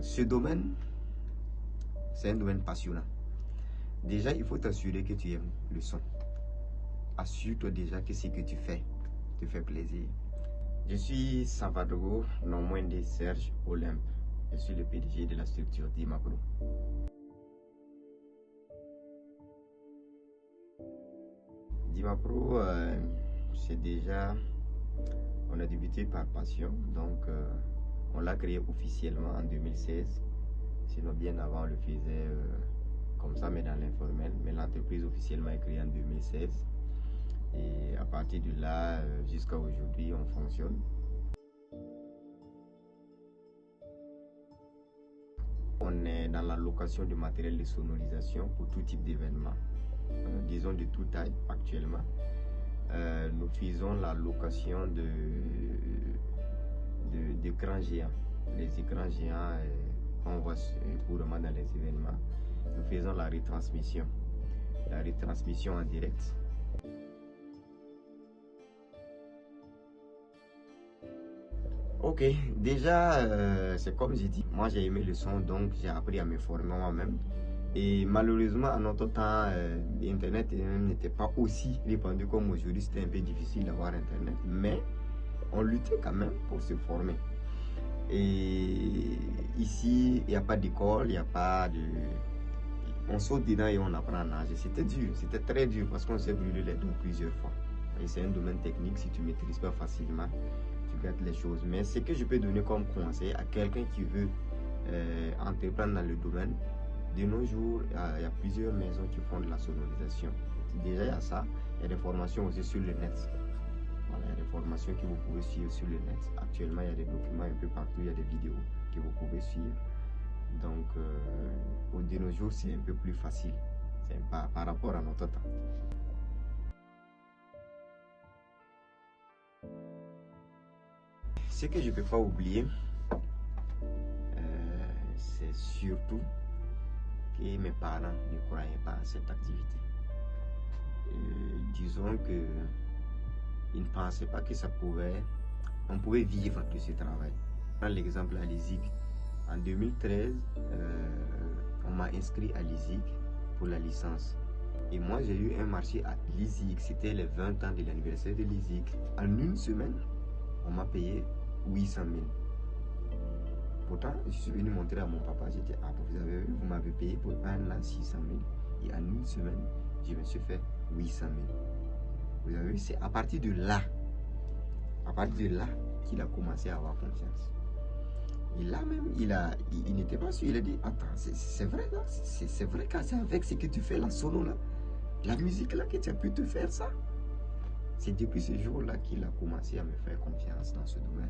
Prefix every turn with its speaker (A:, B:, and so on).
A: ce domaine, c'est un domaine passionnant. Déjà, il faut t'assurer que tu aimes le son. Assure-toi déjà que ce que tu fais te fait plaisir. Je suis Salvador, non moins de Serge Olympe. Je suis le PDG de la structure Dimapro. Dimapro, c'est déjà, on a débuté par passion, donc on l'a créé officiellement en 2016. Sinon, bien avant, on le faisait comme ça, mais dans l'informel. Mais l'entreprise officiellement est créée en 2016. Et à partir de là, jusqu'à aujourd'hui, on fonctionne. On est dans la location de matériel de sonorisation pour tout type d'événement, disons de toute taille actuellement. Nous faisons la location d'écrans géants. Les écrans géants qu'on voit couramment dans les événements. Nous faisons la retransmission en direct. Ok, déjà, c'est comme j'ai dit, moi j'ai aimé le son, donc j'ai appris à me former moi-même. Et malheureusement, en notre temps, Internet n'était pas aussi répandu comme aujourd'hui. C'était un peu difficile d'avoir Internet, mais on luttait quand même pour se former. Et ici, il n'y a pas d'école, il n'y a pas de... On saute dedans et on apprend à nager. C'était dur, c'était très dur parce qu'on s'est brûlé les dos plusieurs fois. Et c'est un domaine technique, si tu ne maîtrises pas facilement, tu gâtes les choses. Mais ce que je peux donner comme conseil à quelqu'un qui veut entreprendre dans le domaine, de nos jours, il y a plusieurs maisons qui font de la sonorisation. Déjà, il y a ça. Il y a des formations aussi sur le net. Voilà, il y a des formations que vous pouvez suivre sur le net. Actuellement, il y a des documents un peu partout, il y a des vidéos que vous pouvez suivre. Donc, de nos jours, c'est un peu plus facile par rapport à notre temps. Ce que je ne peux pas oublier, c'est surtout que mes parents ne croyaient pas à cette activité. Disons qu'ils ne pensaient pas que on pouvait vivre de ce travail. Prends l'exemple à l'ISIG. En 2013, on m'a inscrit à l'ISIG pour la licence. Et moi, j'ai eu un marché à l'ISIG. C'était les 20 ans de l'anniversaire de l'ISIG. En une semaine, on m'a payé 800 000. Pourtant, je suis venu montrer à mon papa, j'ai dit, ah, vous m'avez payé pour un an 600 000. Et en une semaine, je me suis fait 800 000. Vous avez vu, c'est à partir de là qu'il a commencé à avoir confiance. Et là même, il n'était pas sûr, il a dit, attends, c'est vrai là, c'est vrai que c'est avec ce que tu fais, la solo là, la musique là, que tu as pu te faire ça. C'est depuis ce jour-là qu'il a commencé à me faire confiance dans ce domaine.